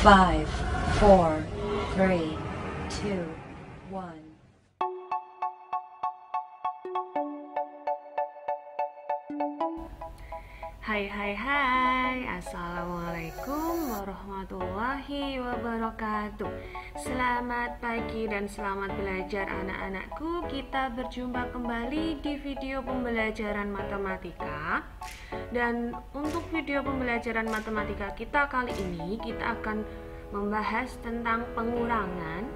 5, 4, 3, 2, 1. Hai, Assalamualaikum warahmatullahi wabarakatuh. Selamat pagi dan selamat belajar anak-anakku. Kita berjumpa kembali di video pembelajaran matematika. Dan untuk video pembelajaran matematika kita kali ini, kita akan membahas tentang pengurangan,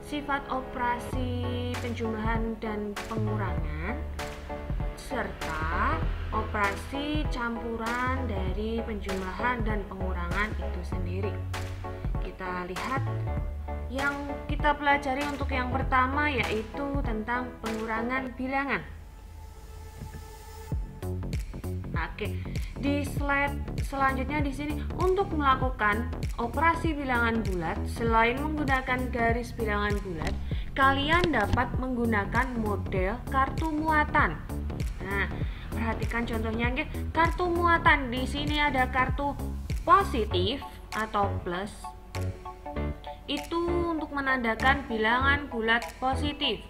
sifat operasi penjumlahan dan pengurangan, serta operasi campuran dari penjumlahan dan pengurangan itu sendiri. Kita lihat yang kita pelajari untuk yang pertama, yaitu tentang pengurangan bilangan. Oke, di slide selanjutnya di sini untuk melakukan operasi bilangan bulat selain menggunakan garis bilangan bulat, kalian dapat menggunakan model kartu muatan. Nah, perhatikan contohnya, kartu muatan di sini ada kartu positif atau plus. Itu untuk menandakan bilangan bulat positif.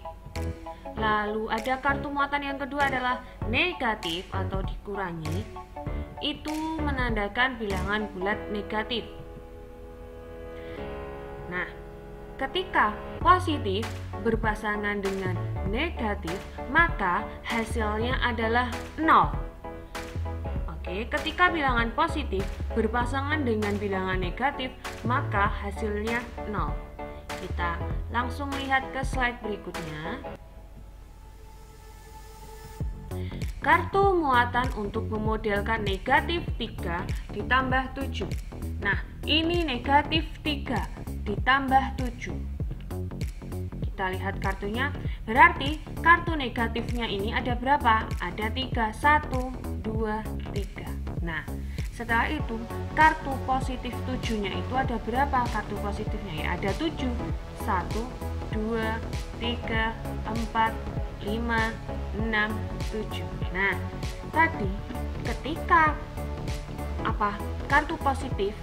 Lalu ada kartu muatan yang kedua adalah negatif atau dikurangi. Itu menandakan bilangan bulat negatif. Nah, ketika positif berpasangan dengan negatif, maka hasilnya adalah 0. Oke, ketika bilangan positif berpasangan dengan bilangan negatif, maka hasilnya 0. Kita langsung lihat ke slide berikutnya. Kartu muatan untuk memodelkan negatif 3 ditambah 7. Nah, ini negatif 3 ditambah 7. Kita lihat kartunya, berarti kartu negatifnya ini ada berapa? Ada 3, 1, 2, 3. Nah, setelah itu kartu positif 7-nya itu ada berapa kartu positifnya? Ya, ada 7, 1, 2, 3, 4, 5, 6, 7. Nah, tadi ketika kartu positif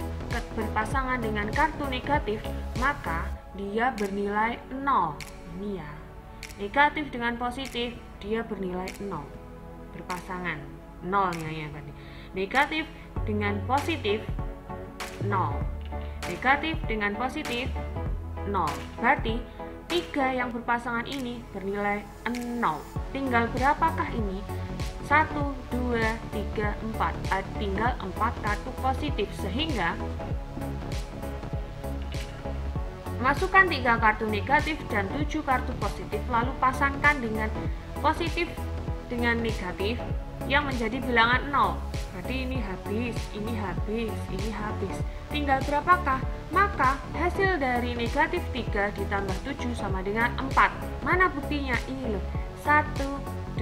berpasangan dengan kartu negatif, maka dia bernilai 0. Ini ya, negatif dengan positif dia bernilai 0, berpasangan 0 ya tadi. Negatif dengan positif 0, negatif dengan positif 0. Berarti 3 yang berpasangan ini bernilai 0. Tinggal berapakah ini? 1, 2, 3, 4. Tinggal 4 kartu positif, sehingga masukkan 3 kartu negatif dan 7 kartu positif, lalu pasangkan dengan positif dengan negatif yang menjadi bilangan 0. Berarti ini habis, ini habis, ini habis. Tinggal berapakah? Maka hasil dari negatif 3 ditambah 7 sama dengan 4. Mana buktinya? Ini loh, 1,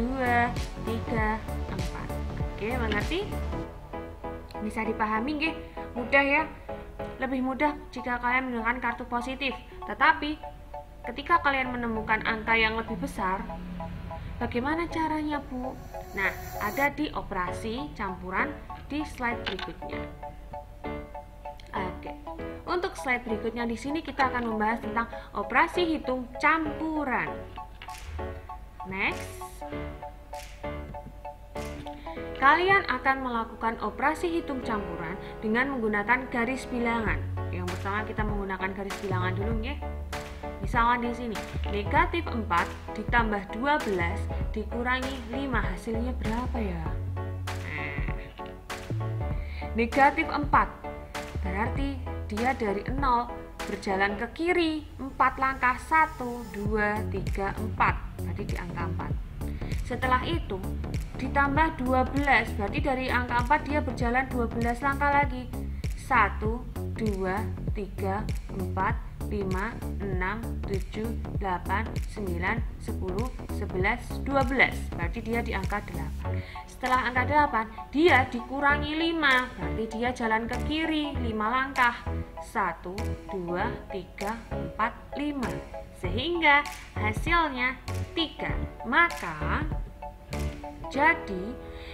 2, 3, 4. Oke, mengerti? Bisa dipahami nggih? Mudah ya? Lebih mudah jika kalian menggunakan kartu positif. Tetapi ketika kalian menemukan angka yang lebih besar, bagaimana caranya, Bu? Nah, ada di operasi campuran di slide berikutnya. Oke. Untuk slide berikutnya di sini kita akan membahas tentang operasi hitung campuran. Next. Kalian akan melakukan operasi hitung campuran dengan menggunakan garis bilangan. Yang pertama kita menggunakan garis bilangan dulu ya. Misalnya di sini, negatif 4 ditambah 12 dikurangi 5, hasilnya berapa ya? Negatif 4, berarti dia dari 0 berjalan ke kiri 4 langkah, 1, 2, 3, 4, berarti di angka 4. Setelah itu ditambah 12, berarti dari angka 4 dia berjalan 12 langkah lagi, 1, 2, 3, 4, 5, 6, 7, 8, 9, 10, 11, 12. Berarti dia di angka 8. Setelah angka 8, dia dikurangi 5. Berarti dia jalan ke kiri 5 langkah. 1, 2, 3, 4, 5. Sehingga hasilnya 3. Maka jadi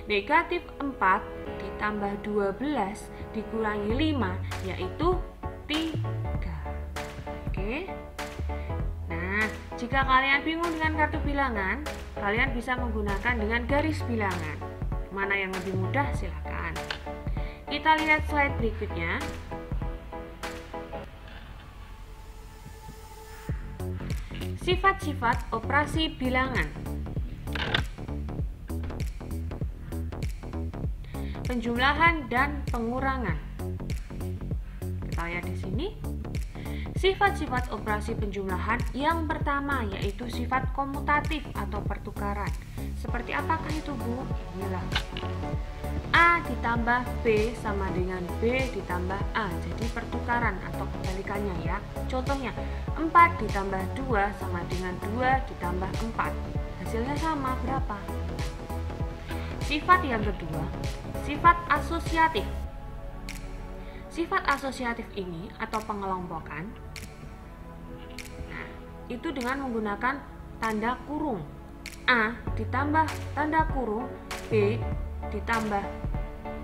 negatif 4 ditambah 12 dikurangi 5 yaitu 3. Jika kalian bingung dengan kartu bilangan, kalian bisa menggunakan dengan garis bilangan. Mana yang lebih mudah, silakan. Kita lihat slide berikutnya. Sifat-sifat operasi bilangan. Penjumlahan dan pengurangan. Kita lihat di sini. Sifat-sifat operasi penjumlahan yang pertama yaitu sifat komutatif atau pertukaran. Seperti apakah itu, Bu? Inilah. A ditambah B sama dengan B ditambah A. Jadi pertukaran atau kebalikannya ya. Contohnya, 4 ditambah 2 sama dengan 2 ditambah 4. Hasilnya sama, berapa? Sifat yang kedua, sifat asosiatif. Sifat asosiatif ini atau pengelompokan, itu dengan menggunakan tanda kurung. A ditambah tanda kurung B ditambah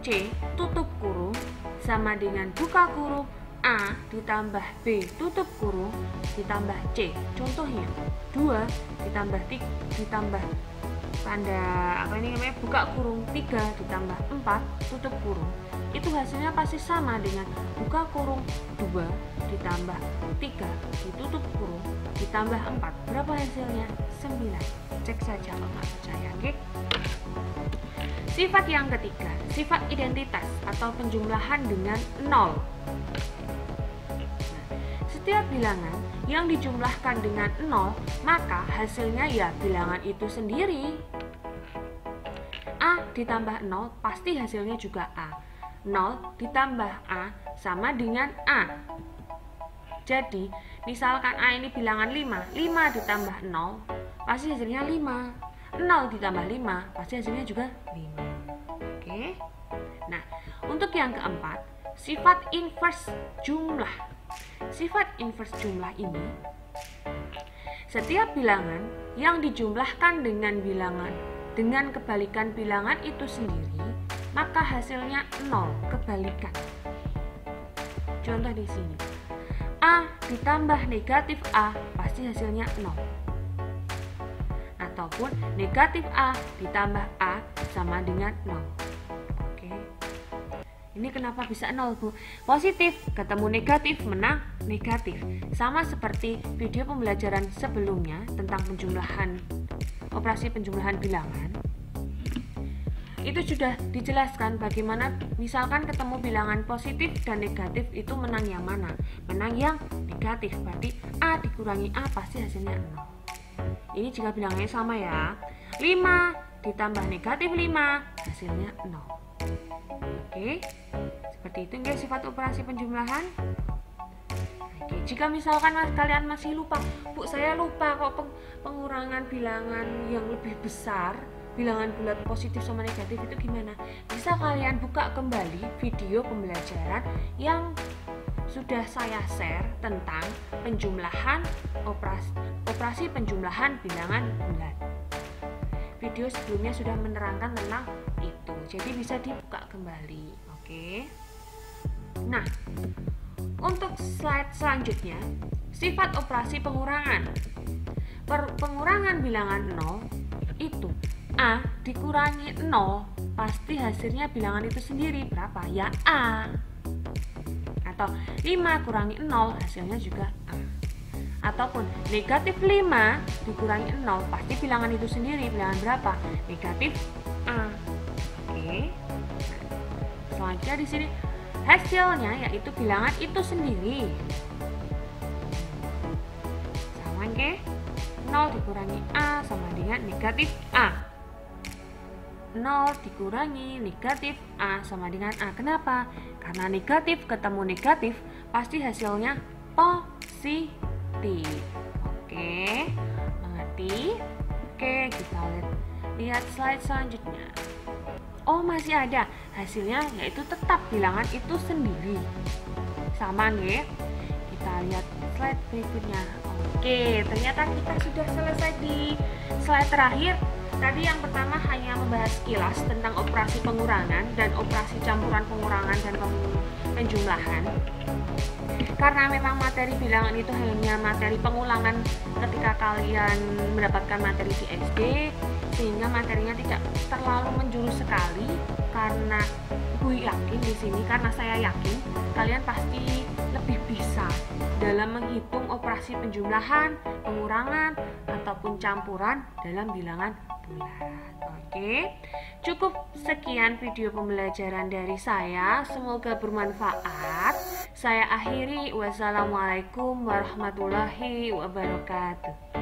C tutup kurung sama dengan buka kurung A ditambah B tutup kurung ditambah C. Contohnya 2 ditambah 3 ditambah tanda buka kurung 3 ditambah 4 tutup kurung. Itu hasilnya pasti sama dengan buka kurung 2 ditambah 3 ditutup kurung ditambah 4. Berapa hasilnya? 9. Cek saja kalau nggak percaya, oke? Sifat yang ketiga, sifat identitas atau penjumlahan dengan 0. Setiap bilangan yang dijumlahkan dengan 0, maka hasilnya ya bilangan itu sendiri. A ditambah 0 pasti hasilnya juga A. 0 ditambah A sama dengan A. Jadi, misalkan A ini bilangan 5, 5 ditambah 0 pasti hasilnya 5. 0 ditambah 5 pasti hasilnya juga 5. Oke. Nah, untuk yang keempat, sifat inverse jumlah. Sifat inverse jumlah ini, setiap bilangan yang dijumlahkan dengan kebalikan bilangan itu sendiri, maka hasilnya 0, kebalikan. Contoh di sini. A ditambah negatif A pasti hasilnya 0. Ataupun negatif A ditambah A sama dengan 0. Oke. Ini kenapa bisa 0, Bu? Positif ketemu negatif menang negatif. Sama seperti video pembelajaran sebelumnya tentang operasi penjumlahan bilangan. Itu sudah dijelaskan bagaimana misalkan ketemu bilangan positif dan negatif itu menang yang mana? Menang yang negatif, berarti A dikurangi A pasti hasilnya 0. Ini jika bilangannya sama ya. 5 ditambah negatif 5 hasilnya 0. Oke, seperti itu guys sifat operasi penjumlahan. Oke, jika misalkan kalian masih lupa, Bu saya lupa kok pengurangan bilangan yang lebih besar, bilangan bulat positif sama negatif itu gimana? Bisa kalian buka kembali video pembelajaran yang sudah saya share tentang penjumlahan operasi penjumlahan bilangan bulat. Video sebelumnya sudah menerangkan tentang itu, jadi bisa dibuka kembali. Oke. Nah, untuk slide selanjutnya, sifat operasi pengurangan. Pengurangan bilangan 0 itu A dikurangi 0 pasti hasilnya bilangan itu sendiri berapa? Ya A. Atau 5 kurangi 0 hasilnya juga A. Ataupun negatif 5 dikurangi 0 pasti bilangan itu sendiri bilangan berapa? Negatif A. Oke. Selanjutnya di sini hasilnya yaitu bilangan itu sendiri. Sama ke 0 dikurangi A sama dengan negatif A. 0 dikurangi negatif A sama dengan A. Kenapa? Karena negatif ketemu negatif pasti hasilnya positif. Oke, mengerti? Oke, kita lihat slide selanjutnya. Oh, masih ada hasilnya yaitu tetap bilangan itu sendiri. Sama nih. Kita lihat slide berikutnya. Oke, ternyata kita sudah selesai di slide terakhir. Tadi yang pertama hanya membahas sekilas tentang operasi pengurangan dan operasi campuran pengurangan dan penjumlahan. Karena memang materi bilangan itu hanya materi pengulangan ketika kalian mendapatkan materi di SD, sehingga materinya tidak terlalu menjurus sekali. Karena gue yakin di sini, karena saya yakin kalian pasti lebih bisa dalam menghitung operasi penjumlahan, pengurangan, ataupun campuran dalam bilangan bulat. Oke, cukup sekian video pembelajaran dari saya. Semoga bermanfaat. Saya akhiri. Wassalamualaikum warahmatullahi wabarakatuh.